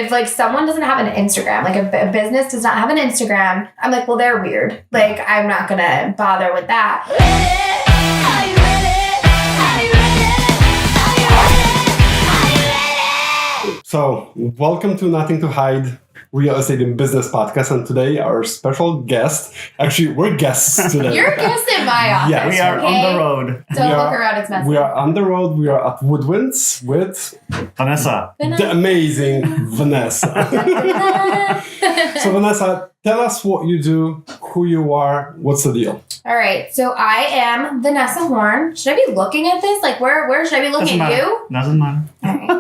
If like someone doesn't have an Instagram, like a business does not have an Instagram, I'm like, well, they're weird. Like, I'm not going to bother with that. So, welcome to Nothing to Hide, Real Estate and Business Podcast. And today, our special guest, actually, we're guests today. You're a guest in my office. Yes. We are on the road. Don't look around, it's messy. We are on the road. We are at Woodwinds with Vanessa. the amazing Vanessa. So, Vanessa, tell us what you do, who you are, what's the deal? All right. So I am Vanessa Horn. Should I be looking at this? Like, where should I be looking at you? Doesn't matter. All right.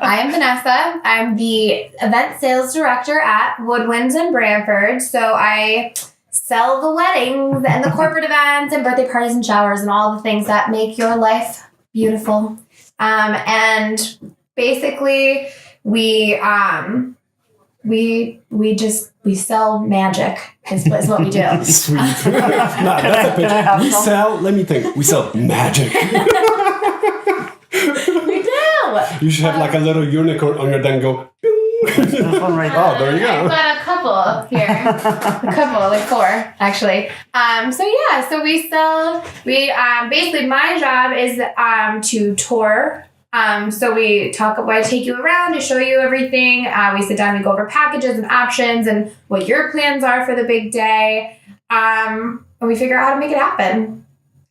I am Vanessa. I'm the event sales director at Woodwinds in Brantford. So I sell the weddings and the corporate events and birthday parties and showers and all the things that make your life beautiful. And basically we sell magic is what we do. Sweet. No, that's a pitch. We sell magic. We do. You should have like a little unicorn on your then go. There's one right Oh, there you go. I've got a couple here. Like 4, actually. So we sell, basically my job is to tour. So I take you around to show you everything. We sit down, we go over packages and options and what your plans are for the big day. And we figure out how to make it happen.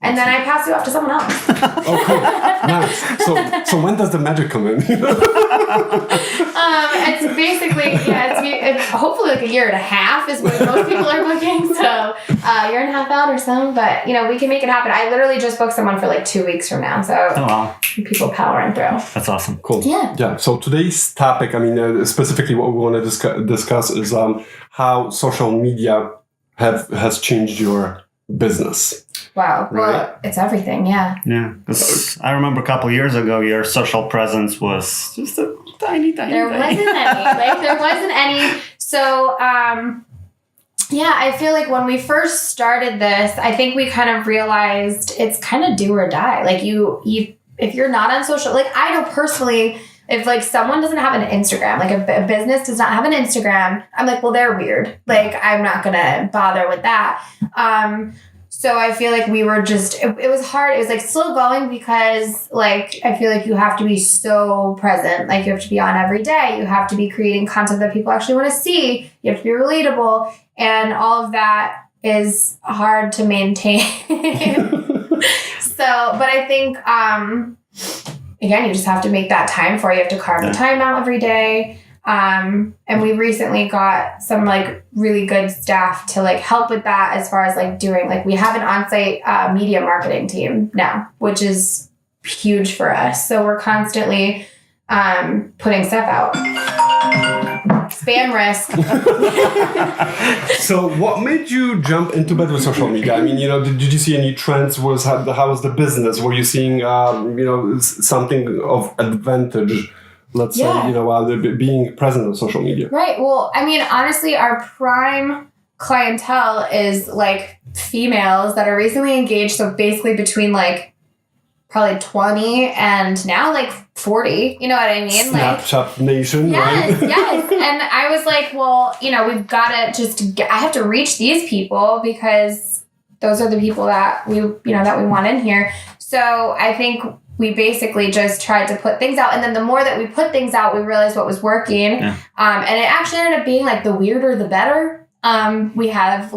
And then I pass you off to someone else. Oh, cool. Nice. So when does the magic come in? It's basically, it's hopefully like a year and a half is what most people are booking. So year and a half out or so. But, we can make it happen. I literally just booked someone for like 2 weeks from now. So people powering through. That's awesome. Cool. Yeah. So today's topic, specifically what we want to discuss is how social media has changed your business. Wow. Right. Well, it's everything. Yeah. Yeah. Because I remember a couple years ago, your social presence was just a tiny. There wasn't any. So, I feel like when we first started this, I think we kind of realized it's kind of do or die. Like if you're not on social, like I know personally, if like someone doesn't have an Instagram, like a business does not have an Instagram, I'm like, well, they're weird. Like I'm not going to bother with that. So I feel like we were just, it was hard. It was like still going because like, I feel like you have to be so present. Like you have to be on every day. You have to be creating content that people actually want to see. You have to be relatable. And all of that is hard to maintain. But I think, again, you just have to make that time for it. You have to carve the time out every day. And we recently got some like really good staff to like help with that as far as like doing, like we have an on-site media marketing team now, which is huge for us. So we're constantly putting stuff out. Spam risk. So what made you jump into bed with social media? Did you see any trends? How was the business? Were you seeing, something of advantage? Let's say, while being present on social media. Right. Well, honestly, our prime clientele is like females that are recently engaged. So basically between like probably 20 and now like 40. You know what I mean? Snapchat Nation, yes, right? Yes. And I was like, well, we've got to I have to reach these people because those are the people that we want in here. So I think we basically just tried to put things out. And then the more that we put things out, we realized what was working. Yeah. And it actually ended up being like the weirder, the better. We've had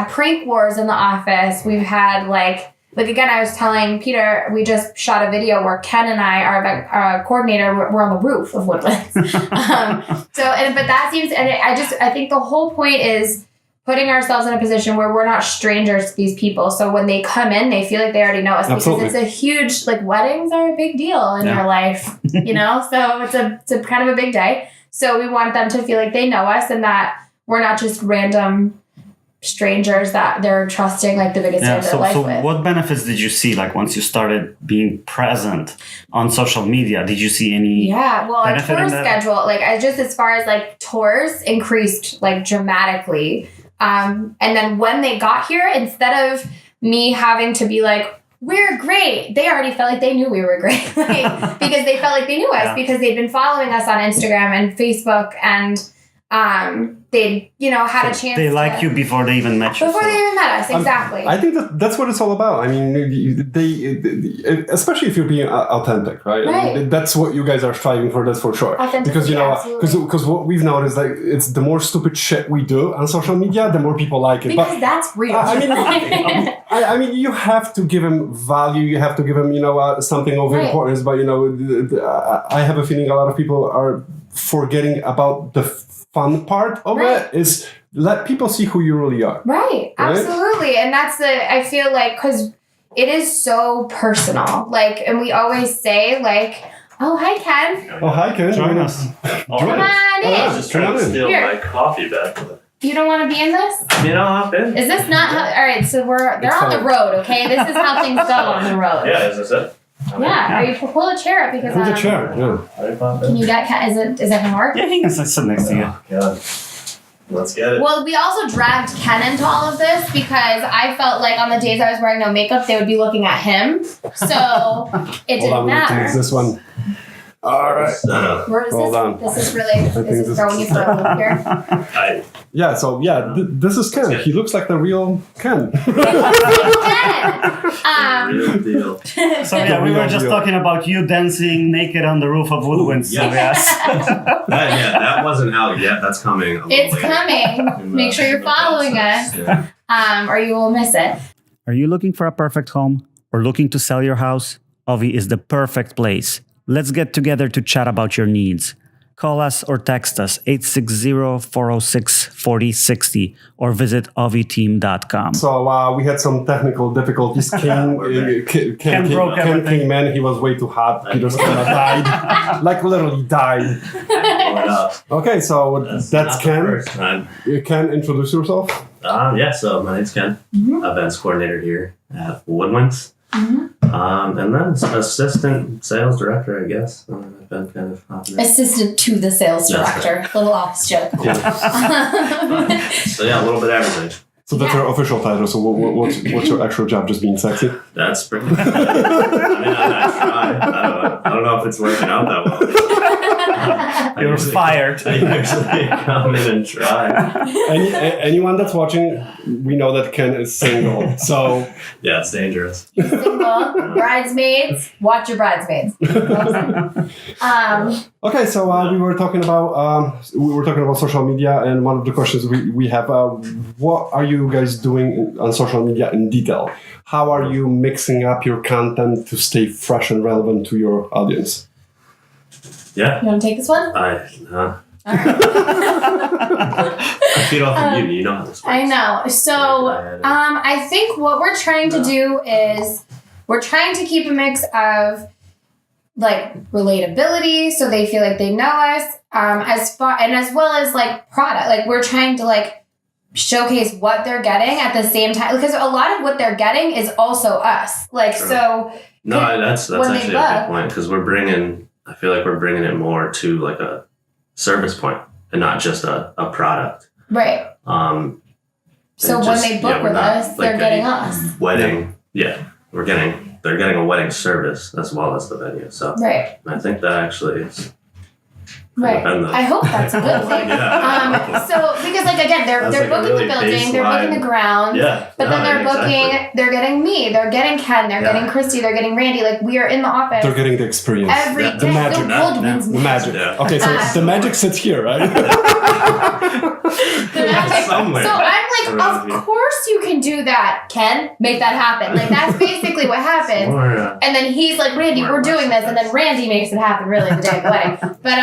prank wars in the office. We've had like again, I was telling Peter, we just shot a video where Ken and I, our event coordinator, were on the roof of Woodlands. I think the whole point is putting ourselves in a position where we're not strangers to these people. So when they come in, they feel like they already know us. Absolutely. Because it's a huge, weddings are a big deal in your life, So it's a kind of a big day. So we want them to feel like they know us and that we're not just random strangers that they're trusting the biggest day of their life with. So what benefits did you see once you started being present on social media? Did you see any our tour schedule, as far as tours increased dramatically. And then when they got here, instead of me having to be we're great. They already felt like they knew we were great because they felt like they knew us because they'd been following us on Instagram and Facebook and they had a chance. They like you before they even met you. Before they even met us, exactly. I think that's what it's all about. I mean, they especially if you're being authentic, right? Right. I mean, that's what you guys are striving for. That's for sure. Because because what we've noticed, like, it's the more stupid shit we do on social media, the more people like it. Because that's real. I mean, you have to give them value. You have to give them, something of importance. But I have a feeling a lot of people are forgetting about the fun part of it is let people see who you really are. Right, absolutely. And that's I feel like, because it is so personal. Like, and we always say, like, oh, hi, Ken. Oh, hi, Ken. Join us. Come on in. I was just trying to steal my coffee back. You don't want to be in this? I'll hop in. Is this not how, all right, so they're on the road, okay? This is how things go on the road. Yeah, is this it? Yeah, you pull a chair up because Pull the chair, can you get is that gonna work? Yeah, he can sit next to you. God. Let's get it. Well, we also dragged Ken into all of this because I felt like on the days I was wearing no makeup, they would be looking at him. So it didn't matter. Use this one. All right. Hold on. This is throwing you for a loop here. This is Ken. He looks like the real Ken. Real deal. So we were just talking about you dancing naked on the roof of Woodwinds. Yes. That wasn't out yet. That's coming. It's coming. Make sure you're following us, or you will miss it. Are you looking for a perfect home or looking to sell your house? Ovi is the perfect place. Let's get together to chat about your needs. Call us or text us 860-406-4060 or visit oviteam.com. So we had some technical difficulties. Ken came in. He was way too hot. He just kind of died. Like literally died. Okay, so that's Ken. You can introduce yourself? So my name's Ken. Events coordinator here at Woodwinds. And then assistant sales director, I guess. I've been kind of assistant to the sales director. Little office joke. So a little bit of everything. So that's your official title. So what's your actual job? Just being sexy? That's pretty good. I try. I don't know if it's working out that well. You're fired. I usually come in and try. Anyone that's watching, we know that Ken is single. So yeah, it's dangerous. He's single. Bridesmaids. Watch your bridesmaids. Okay, so we were talking about social media, and one of the questions we have: what are you guys doing on social media in detail? How are you mixing up your content to stay fresh and relevant to your audience? Yeah. You want to take this one? I feed off of you. You know how this works. I know. So I think what we're trying to do is we're trying to keep a mix of like relatability, so they feel like they know us, as well as like product. Like we're trying to like showcase what they're getting at the same time, because a lot of what they're getting is also us. Like so. No, that's actually a good point, because I feel like we're bringing it more to like a service point and not just a product. Right. So when they book with us, they're getting us. Wedding. Yeah. They're getting a wedding service as well as the venue. So right. I think that actually is right. I hope that's a good thing. So because like again, they're booking the building, they're booking the ground. Yeah. But then they're booking, they're getting me, they're getting Ken, they're getting Christy, they're getting Randy. Like we are in the office. They're getting the experience. Every day. The magic. The magic. Yeah. Okay, so the magic sits here, right? Somewhere. So I'm like, of course you can do that, Ken. Make that happen. Like that's basically what happens. And then he's like, Randy, we're doing this, and then Randy makes it happen really the day of the wedding. But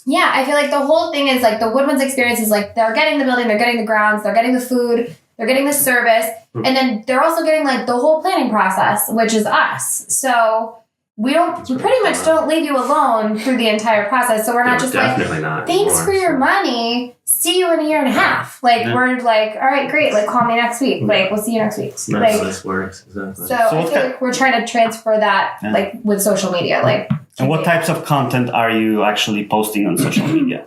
yeah, I feel like the whole thing is like the Woodwinds experience is like they're getting the building, they're getting the grounds, they're getting the food, they're getting the service, and then they're also getting like the whole planning process, which is us. So we pretty much don't leave you alone through the entire process. So we're not just like, thanks for your money. See you in a year and a half. Like we're like, all right, great. Like call me next week. Like we'll see you next week. Like this works exactly. So I feel like we're trying to transfer that like with social media. Like. And what types of content are you actually posting on social media?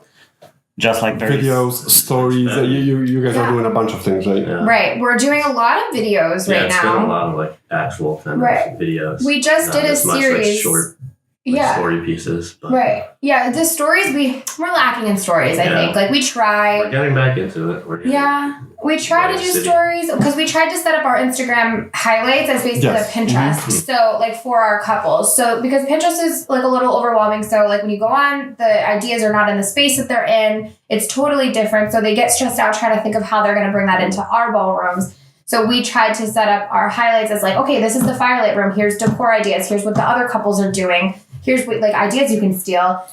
Just like videos, stories. You guys are doing a bunch of things, right? Yeah. Right. We're doing a lot of videos right it's now. been a lot of like actual kind of videos. We just Not did a as much, series. like, short story pieces. But Right. Yeah. The stories we're lacking in stories. I think like we try. we're getting back into it. We try to do stories because we tried to set up our Instagram highlights as basically a Pinterest. Mm-hmm. So like for our couples. So because Pinterest is like a little overwhelming. So like when you go on, the ideas are not in the space that they're in. It's totally different. So they get stressed out trying to think of how they're going to bring that into our ballrooms. So we tried to set up our highlights as like, okay, this is the firelight room. Here's decor ideas. Here's what the other couples are doing. Here's what, like ideas you can steal.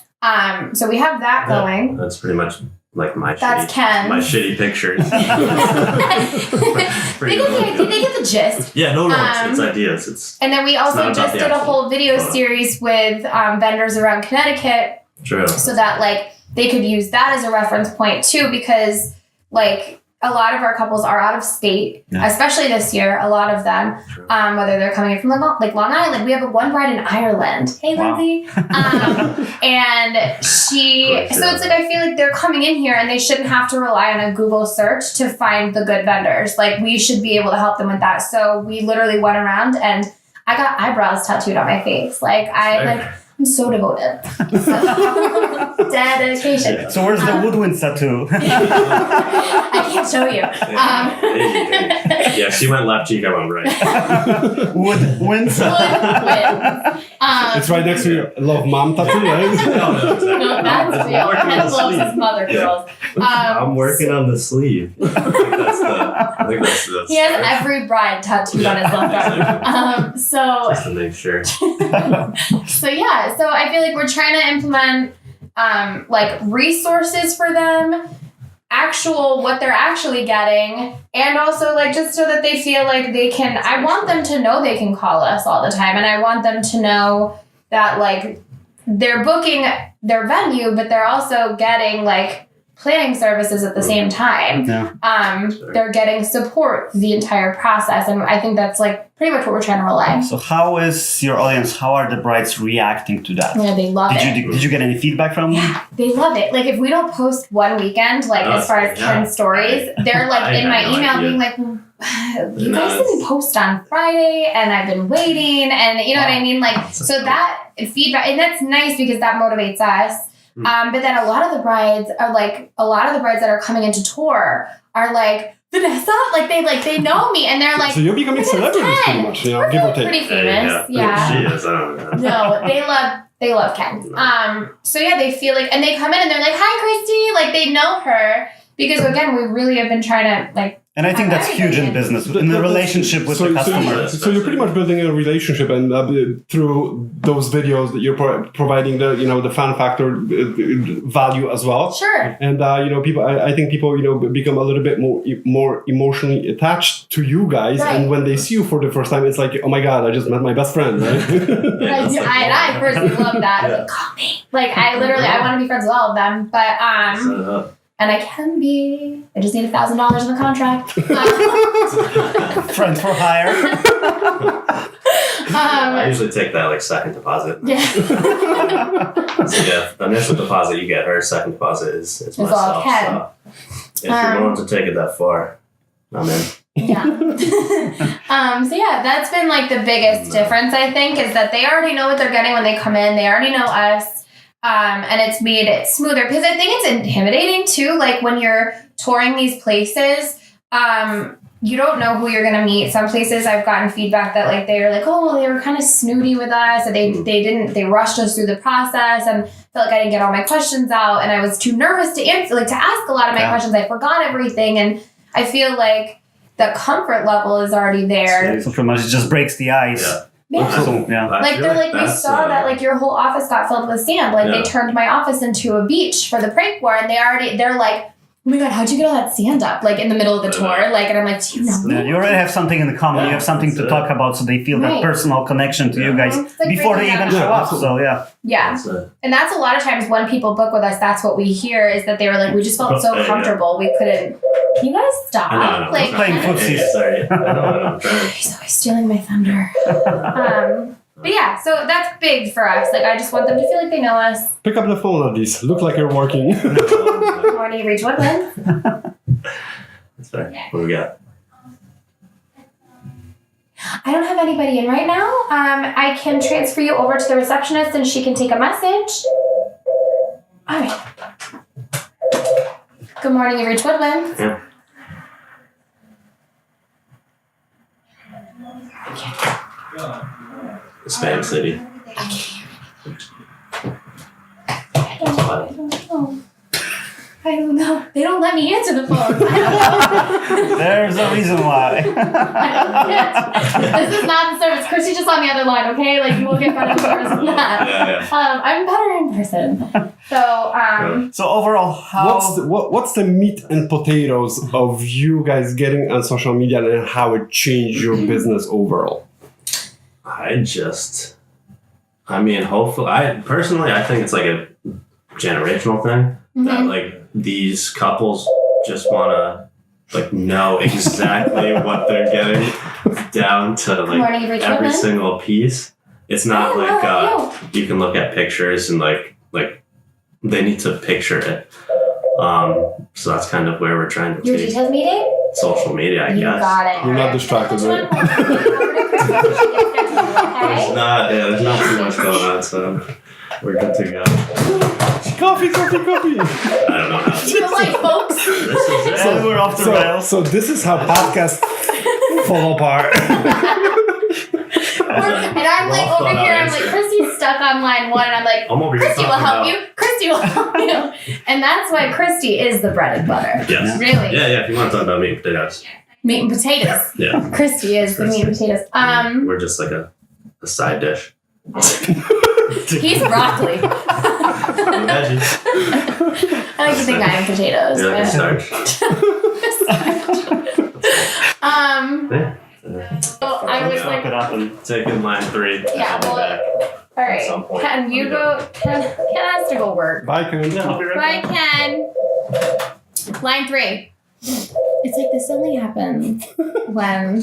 So we have that going. That's pretty much like my shitty pictures. they get the gist. Yeah, no, it's ideas. And then we also just did a whole video series with vendors around Connecticut. True. So that like they could use that as a reference point too, because like a lot of our couples are out of state, especially this year. A lot of them, whether they're coming in from like Long Island, we have one bride in Ireland. Hey, Lindsay. And so it's like I feel like they're coming in here and they shouldn't have to rely on a Google search to find the good vendors. Like we should be able to help them with that. So we literally went around and I got eyebrows tattooed on my face. I'm so devoted. Dedication. So where's the woodwind tattoo? I can't show you. Yeah, she went left cheek, I went right. Woodwind. It's right next to your love mom tattoo, right? No, that's real. Ken loves his mother girls. I'm working on the sleeve. I think that's the he has every bride tattooed on his left arm. Just to make sure. So I feel like we're trying to implement like resources for them, what they're actually getting, and also like just so that they feel like they can. I want them to know they can call us all the time, and I want them to know that like they're booking their venue, but they're also getting like planning services at the same time. They're getting support the entire process, and I think that's like pretty much what we're trying to relay. So how is your audience, how are the brides reacting to that? Yeah, they love it. Did you get any feedback from them? Yeah, they love it. Like if we don't post one weekend, like as far as Ken's stories, they're like in my email being like, you guys didn't post on Friday and I've been waiting, and you know what I mean? Like, so that feedback, and that's nice because that motivates us. But then a lot of the brides that are coming into tour are like, Vanessa, they know me, and they're like, so you're becoming celebrities pretty much, give or take. Pretty famous, yeah. She is, I don't know. No, they love Ken. So yeah, they feel like, and they come in and they're like, hi, Christy, like they know her because again, we really have been trying to like. And I think that's huge in business, in the relationship with the customer. So you're pretty much building a relationship, and through those videos that you're providing the fan factor value as well. Sure. And people, I think people become a little bit more emotionally attached to you guys, right. And when they see you for the first time, it's like, oh my god, I just met my best friend, right? I personally love that. Like, call me. Like I want to be friends with all of them, but and I can be. I just need $1,000 in the contract. Friend for hire. I usually take that like second deposit. Yeah. So yeah, initial deposit you get, her second deposit is myself. All Ken. So if you're willing to take it that far, I'm in. Yeah. So yeah, that's been like the biggest difference I think is that they already know what they're getting when they come in. They already know us. And it's made it smoother because I think it's intimidating too. Like when you're touring these places, you don't know who you're going to meet. Some places I've gotten feedback that like, they were like, oh, they were kind of snooty with us. And they rushed us through the process and felt like I didn't get all my questions out. And I was too nervous to answer, like to ask a lot of my questions. I forgot everything. And I feel like the comfort level is already there. So pretty much it just breaks the ice. Yeah. Like they're like, we saw that like your whole office got filled with sand. Like they turned my office into a beach for the prank war, and they're like, oh my god, how'd you get all that sand up? Like in the middle of the tour, like, and I'm like, do you know me? You already have something in common. You have something to talk about, so they feel that personal connection to you guys like before they even show up. So yeah, and that's a lot of times when people book with us. That's what we hear is that they were like, we just felt so comfortable, we couldn't. Can you guys stop? I like playing footsie. Sorry, I know. He's always stealing my thunder. But yeah, so that's big for us. Like, I just want them to feel like they know us. Pick up the phone at least. Look like you're working. morning, Reach Woodlands. That's right. What do we got? I don't have anybody in right now. I can transfer you over to the receptionist and she can take a message. All right. Good morning, Reach Woodlands. Yeah. Spam City. I don't know. They don't let me answer the phone. There's a reason why. This is not the service. Chrissy's just on the other line, okay? Like, you will get better service than that. Yeah. I'm better in person. So, So overall, What's the meat and potatoes of you guys getting on social media and how it changed your business overall? Hopefully, I think it's like a generational thing that like these couples just want to like know exactly what they're getting down to like every single piece. It's not you can look at pictures and like they need to picture it. So that's kind of where we're trying to your take details meeting? social media, I You guess. got it. You're not distracted, right? There's not too much going on, so we're good to go. Coffee. I don't know how You like, folks? this is it. so we're off the rails. So this is how podcasts fall apart. And I'm like over here, I'm like, Christy's stuck on line 1, and I'm like, I'm over here Christy will talking help about- you. Christy will help you. And that's why Christy is the bread and butter. Yes. Really. Yeah, if you want to talk about meat and potatoes. Meat and potatoes. Yeah. Christy is the meat and potatoes. We're just like a side dish. He's broccoli. Imagine. I like to think I am potatoes. You're like a but- starch. Yeah. So I was Wrap it like, up and Taking line 3. Yeah, I'll be well, back. all right, some point. Ken, you go. Ken has to go work. Bye, Ken. I'll be right Bye, back. Ken. Line 3. It's like this only happens when,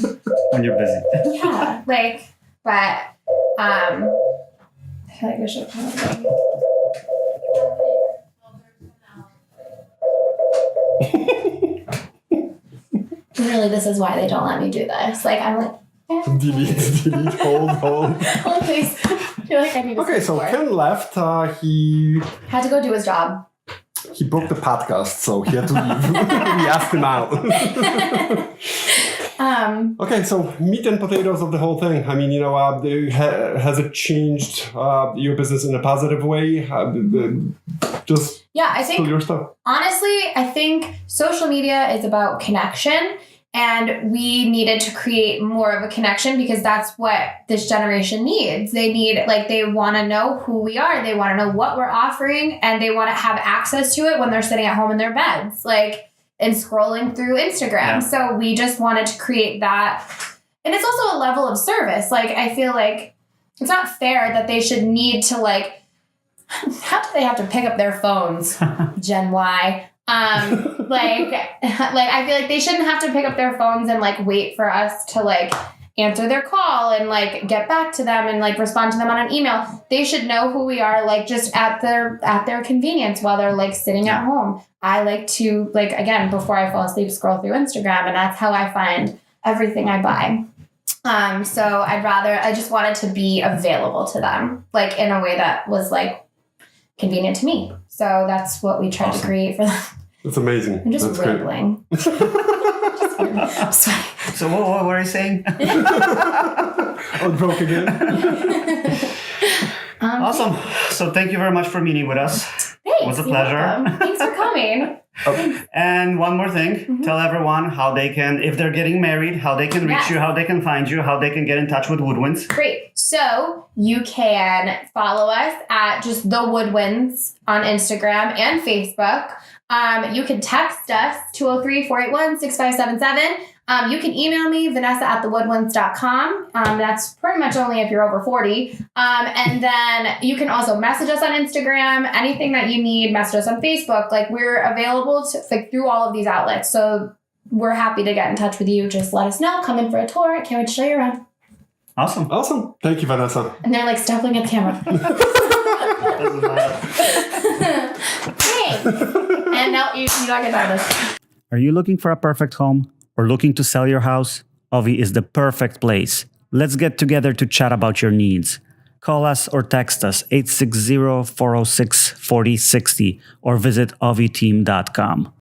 When you're busy. yeah, like, but I feel like we should probably. Really, this is why they don't let me do this. Like, I'm like, Delete, hold. oh, please. I feel like I need to Okay, so more. Ken left. He Had to go do his job. broke the podcast, so he had to leave. We asked him out. Okay, so meat and potatoes of the whole thing. I mean, has it changed your business in a positive way? Just Yeah, I spill think your stuff. honestly, I think social media is about connection, and we needed to create more of a connection because that's what this generation needs. They want to know who we are. They want to know what we're offering, and they want to have access to it when they're sitting at home in their beds, and scrolling through Instagram. Yeah. So we just wanted to create that. And it's also a level of service. Like, I feel like it's not fair that they should need to how do they have to pick up their phones, Gen Y? I feel like they shouldn't have to pick up their phones and wait for us to answer their call and get back to them and respond to them on an email. They should know who we are just at their convenience while they're sitting at home. I like to again, before I fall asleep, scroll through Instagram, and that's how I find everything I buy. So I just wanted to be available to them in a way that was convenient to me. So that's what we tried to create for them. That's amazing. I'm just That's great. rambling. I'm sorry. So what were you saying? Oh, it broke again. Awesome. So thank you very much for meeting with us. Thanks. It was a You're pleasure. welcome. Thanks for coming. And one more thing, tell everyone how they can, if they're getting married, how they can reach Yes. you, how they can find you, how they can get in touch with Woodwinds. Great. So you can follow us at just the Woodwinds on Instagram and Facebook. You can text us 203-481-6577. You can email me, Vanessa at thewoodwinds.com. That's pretty much only if you're over 40. And then you can also message us on Instagram, anything that you need, message us on Facebook. We're available through all of these outlets. So we're happy to get in touch with you. Just let us know. Come in for a tour. I can't wait to show you around. Awesome. Awesome. Thank you, Vanessa. And they're stumbling at the camera. Doesn't matter. Thanks. And And now you're not going to die this. Are you looking for a perfect home or looking to sell your house? Ovi is the perfect place. Let's get together to chat about your needs. Call us or text us 860-406-4060 or visit oviteam.com.